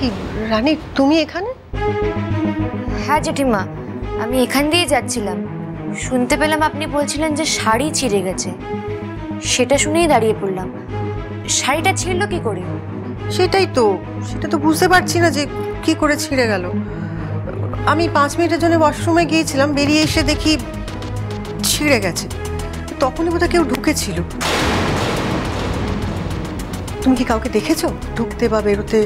কি রানী, তুমি এখানে? হ্যাঁ জেঠিমা, আমি এখান দিয়ে যাচ্ছিলাম, শুনতে পেলাম আপনি বলছিলেন যে শাড়ি ছিঁড়ে গেছে। সেটা শুনেই দাঁড়িয়ে পড়লাম। শাড়িটা ছিঁড়ল কি করে? সেটা তো বুঝতে পারছি না যে কি করে ছিঁড়ে গেল। আমি 5 মিনিটের জন্য ওয়াশরুমে গিয়েছিলাম, বেরিয়ে এসে দেখি ছিঁড়ে গেছে। তখনই বোধহয় কেউ ঢুকেছিল। তুমি কি কাউকে দেখেছো ঢুকতে বা বেরোতে?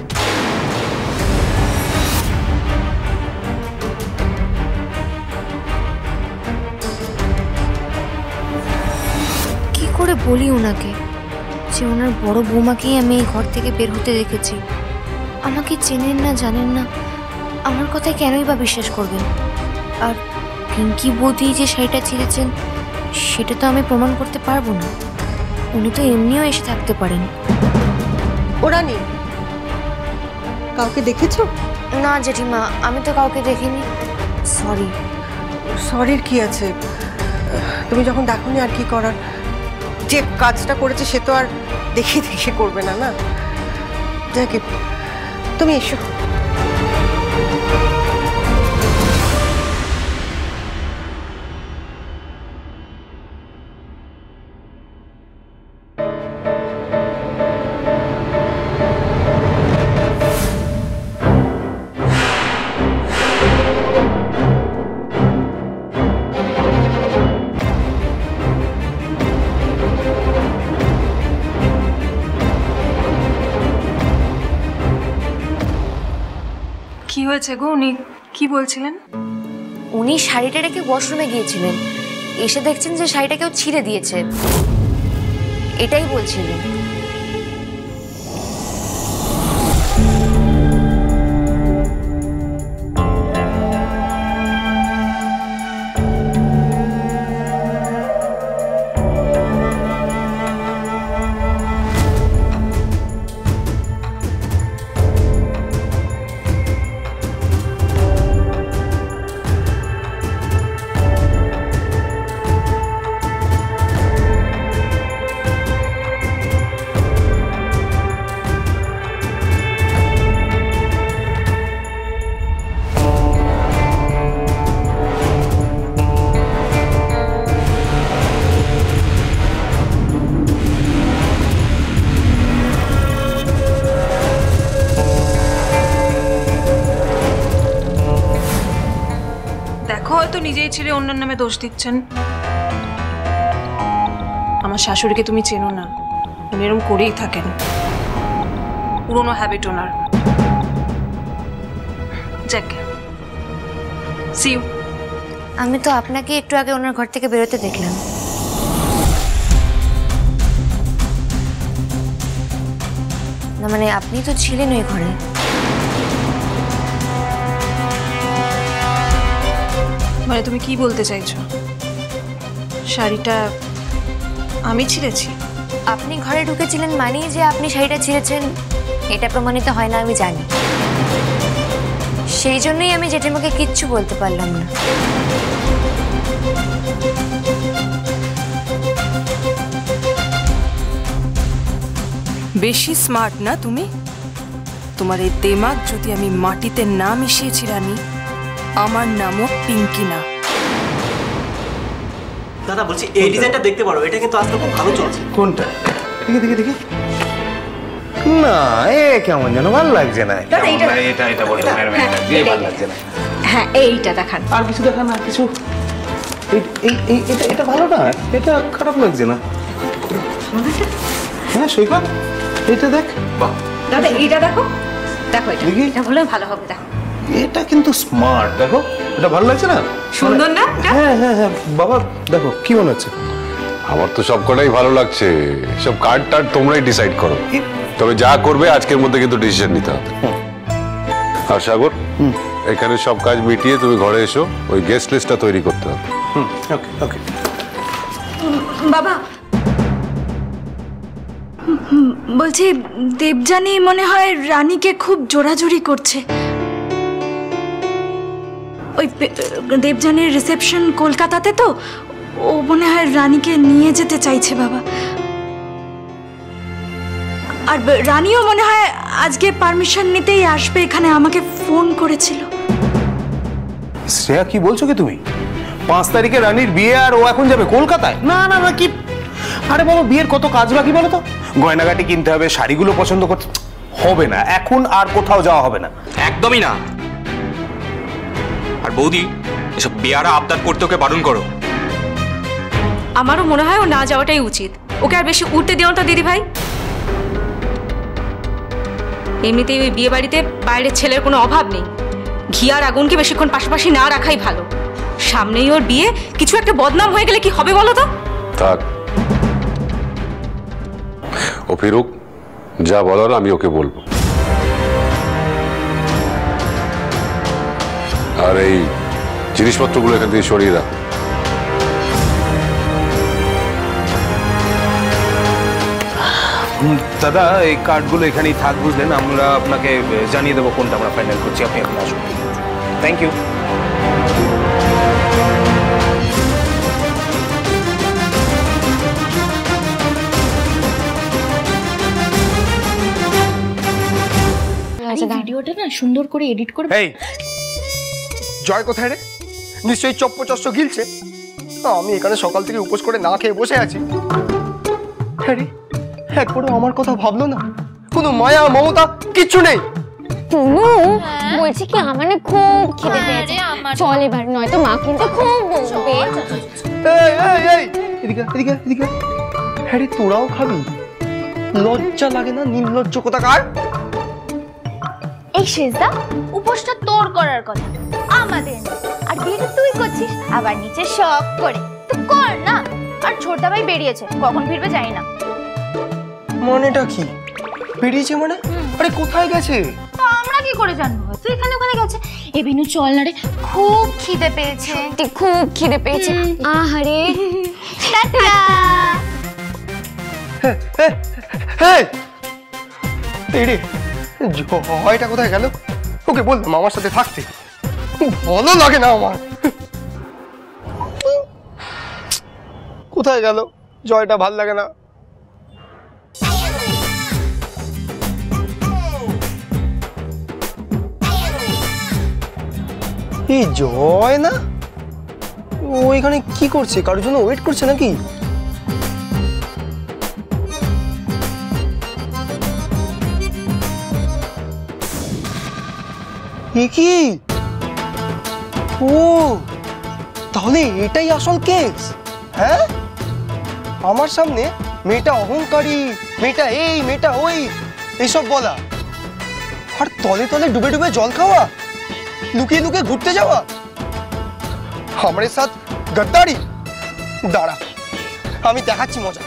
কি করে বলি ওনাকে যে ওনার বড় বৌমাকেই আমি এই ঘর থেকে বের হতে দেখেছি? আমাকে চেনেন না, জানেন না, আমার কথায় কেনই বা বিশ্বাস করবেন? আর পিঙ্কি বৌদি যে শাড়িটা ছিঁড়েছেন সেটা তো আমি প্রমাণ করতে পারবো না। উনি তো এমনিও এসে থাকতে পারেন। ও রানী, কাউকে দেখেছো? না জেঠিমা, আমি তো কাউকে দেখিনি। সরি। সরির কি আছে? তুমি যখন দেখোনি আর কি করার। যে কাজটা করেছে সে তো আর দেখে দেখে করবে না, না? যাকে তুমি এসো। কি হয়েছে গো? উনি কি বলছিলেন? উনি শাড়িটা রেখে ওয়াশরুমে গিয়েছিলেন, এসে দেখছেন যে শাড়িটা কেউ ছিঁড়ে দিয়েছে, এটাই বলছিলেন। হয়তো নিজেই ছেড়ে অন্যের নামে দোষ দিচ্ছেন। আমার শাশুড়িকে তুমি চেনো না, উনি এরকম করেই থাকেন, পুরোনো হ্যাবিট ওনার। যাকে সি ইউ। আমি তো আপনাকে একটু আগে ওনার ঘর থেকে বেরোতে দেখলাম। না মানে আপনি তো ছিলেন ওই ঘরে। মানে তুমি কি বলতে চাইছো? শাড়িটা আমি ছিঁড়েছি? আপনি ঘরে ঢুকেছিলেন মানেই যে আপনি শাড়িটা ছিঁড়েছেন এটা প্রমাণিত হয় না, আমি জানি। সেই জন্যই আমি জেঠিমাকে কিচ্ছু বলতে পারলাম না। বেশি স্মার্ট না তুমি? তোমার এই দিমাগ যদি আমি মাটিতে না মিশিয়েছি রানী, আমার নামও পিঙ্কি না। দাদা বলছি এই ডিজাইনটা দেখতে পারো, এটা কিন্তু আজকাল খুব ভালো চলছে। কোনটা? দেখি দেখি দেখি। না এ কেমন যেন ভালো লাগছে না। এটা এটা বলতে ভালো লাগছে না। হ্যাঁ এইটা দেখান। আর কিছু দেখান, আর কিছু। এটা ভালো না, এটা খারাপ লাগছে না। হ্যাঁ সৈকত, এটা দেখ। বাহ দাদা এইটা দেখো, দেখো এটা হলে ভালো হবে। দেখো এটা কিন্তু স্মার্ট, দেখো এটা ভালো লাগছে না? সুন্দর না? হ্যাঁ হ্যাঁ হ্যাঁ বাবা দেখো কি মনে হচ্ছে? আমার তো সবকটাই ভালো লাগছে। সব কার্ড টার্ড তোমরাই ডিসাইড করো, তবে যা করবে আজকের মধ্যে কিন্তু ডিসিশন নিতে হবে। আর সাগর, এখানে সব কাজ মিটিয়ে তুমি ঘরে এসো, ওই গেস্ট লিস্টটা তৈরি করতে হবে। ওকে ওকে। বাবা বলছি দেবযানী মনে হয় রানীকে খুব জোরাজুরি করছে। ওই দেবযানীর রিসেপশন কলকাতাতে, তো ও মনে হয় রানীকে নিয়ে যেতে চাইছে বাবা। আর রানীও মনে হয় আজকে পারমিশন নিতেই আসবে এখানে, আমাকে ফোন করেছিল। শ্রেয়া কি বলছো কি তুমি? 5 তারিখে রানীর বিয়ে আর ও এখন যাবে কলকাতায়? না না না, কি আরে বাবা, বিয়ের কত কাজ বাকি বলো তো, গয়নাগাটি কিনতে হবে, শাড়িগুলো পছন্দ করতে হবে না, এখন আর কোথাও যাওয়া হবে না। একদমই না। আর বৌদি, এসব বিয়ারা আবদার করতে ওকে বারণ করো। আমারও মনে হয় ও না যাওয়াটাই উচিত, ওকে আর বেশি উঠতে দিও না দিদি ভাই। এমনিতেই ওই বিয়ে বাড়িতে বাইরের ছেলের কোনো অভাব নেই, ঘি আর আগুনকে বেশিক্ষণ পাশাপাশি না রাখাই ভালো। সামনেই ওর বিয়ে, কিছু একটা বদনাম হয়ে গেলে কি হবে বলো তো? থাক, ও ফিরুক, যা বলার আমি ওকে বলবো। আর এই জিনিসপত্রগুলো এখান থেকে সরিয়ে রাখ। দাদা, এই কার্ডগুলো এখানেই থাক, বুঝলেন? আমরা আপনাকে জানিয়ে দেবো কোনটা আমরা ফাইনাল করছি। আপনি এখন আসুন। Thank you. ভিডিওটা না সুন্দর করে এডিট করে। এই জয় কোথায় রে? নিশ্চয়ই চপ্পচস্য গিলছে। আমি এখানে সকাল থেকে উপোস করে না খেয়ে বসে আছি। হ্যাঁ রে, একবারও আমার কথা ভাবলো না, কোনো মায়া মমতা কিচ্ছু নেই। বলছি কি, আমার না খুব খিদে পেয়েছে, চল এবার, নয়তো মা কিন্তু খুব বকবে। এই এই এই, এদিকে এদিকে এদিকে। হ্যাঁ রে, তোরাও খাবি? লজ্জা লাগে না নির্লজ্জ কোথাকার? এই শেষদা, উপোসটা তোর করার কথা, আমাদের না। আর বিয়েটা তুই করছিস, আবার নিচে শখ করে, তো কর না। আর ছোটদা ভাই বেরিয়েছে, কখন ফিরবে জানি না। মানেটা কি? বেরিয়েছে মানে? আরে কোথায় গেছে? তো আমরা কি করে জানবো? হয়তো এখানে ওখানে গেছে। এ বিনু, চল না রে, খুব খিদে পেয়েছে, খুব খিদে পেয়েছে। আহারে টাটা। এই রে, জয়টা কোথায় গেল? ওকে বললাম আমার সাথে থাকতে, ভালো লাগে না আমার। কোথায় গেল জয়টা? ভাল লাগে না। এই জয় না, ও এখানে কি করছে? কারোর জন্য ওয়েট করছে নাকি? কি? ও তাহলে এটাই আসল কেস? হ্যাঁ, আমার সামনে মেয়েটা অহংকারী, মেয়েটা এই, মেয়েটা ওই, এইসব বলা, আর তলে তলে ডুবে ডুবে জল খাওয়া, লুকিয়ে লুকিয়ে ঘুরতে যাওয়া, আমার সাথে গদ্দারি। দাঁড়া, আমি দেখাচ্ছি মজা।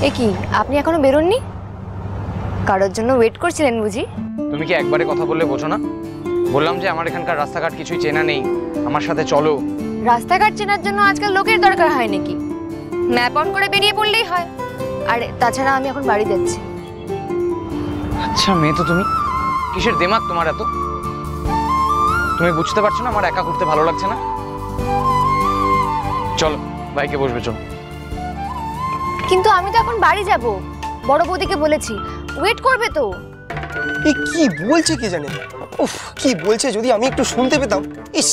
এ কি, আপনি এখনো বেরোননি? কারোর জন্য ওয়েট করছিলেন বুঝি? তুমি কি একবারে কথা বললে বোঝো না? বললাম যে আমার এখানকার রাস্তাঘাট কিছুই চেনা নেই, আমার সাথে চলো। রাস্তাঘাট চেনার জন্য আজকাল লোকের দরকার হয় নাকি? ম্যাপ অন করে বেরিয়ে পড়লেই হয়। আর তাছাড়া আমি এখন বাড়ি যাচ্ছি। আচ্ছা মেয়ে তো তুমি, কিসের দিমাগ তোমার এত? তুমি বুঝতে পারছো না আমার একা ঘুরতে ভালো লাগছে না? চলো বাইকে বসবে, চলো। কিন্তু আমি তো এখন বাড়ি যাব, বড় বৌদিকে বলেছি, ওয়েট করবে তো। এই কি বলছে কে জানে? উফ, কি বলছে যদি আমি একটু শুনতে পেতাম। ইস,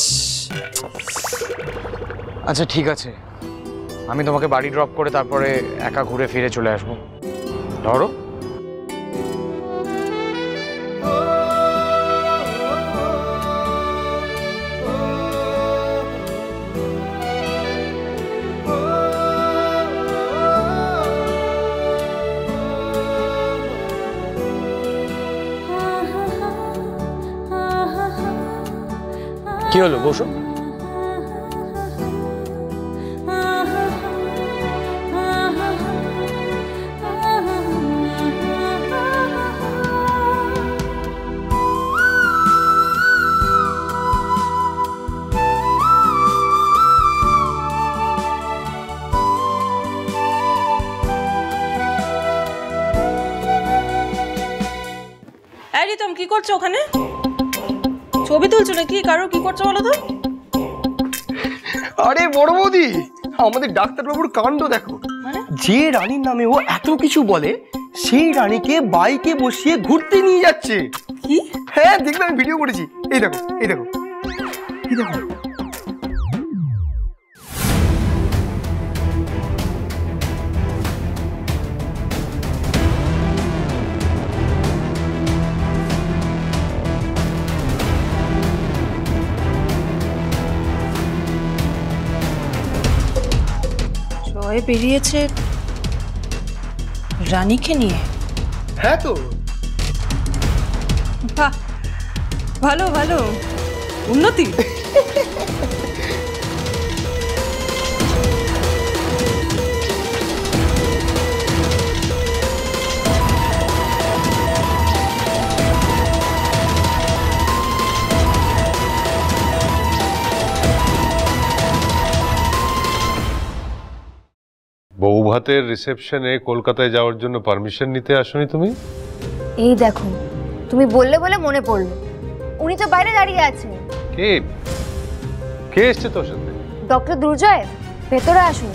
আচ্ছা ঠিক আছে, আমি তোমাকে বাড়ি ড্রপ করে তারপরে একা ঘুরে ফিরে চলে আসবো। ধরো। কি হলো, বসো। তুমি কি করছো ওখানে? ছবি তুলছো নাকি? কারো কি করছো বলো তো? আরে বড় বৌদি, আমাদের ডাক্তারবাবুর কাণ্ড দেখো। যে রানীর নামে ও এত কিছু বলে সেই রানীকে বাইকে বসিয়ে ঘুরতে নিয়ে যাচ্ছে। কি? হ্যাঁ দেখবে, আমি ভিডিও করেছি। এই দেখো এই দেখো এই দেখো। জয় বেরিয়েছে রানীকে নিয়ে। হ্যাঁ তো, বাহ, ভালো ভালো, উন্নতি। বউ ভাতের রিসেপশনে কলকাতায় যাওয়ার জন্য পারমিশন নিতে আসোনি তুমি? এই দেখো, তুমি বললে বলে মনে পড়লো, উনি তো বাইরে দাঁড়িয়ে আছে। কে কে এসছে তোর সাথে? ডক্টর দুর্জয়, ভেতরে আসুন।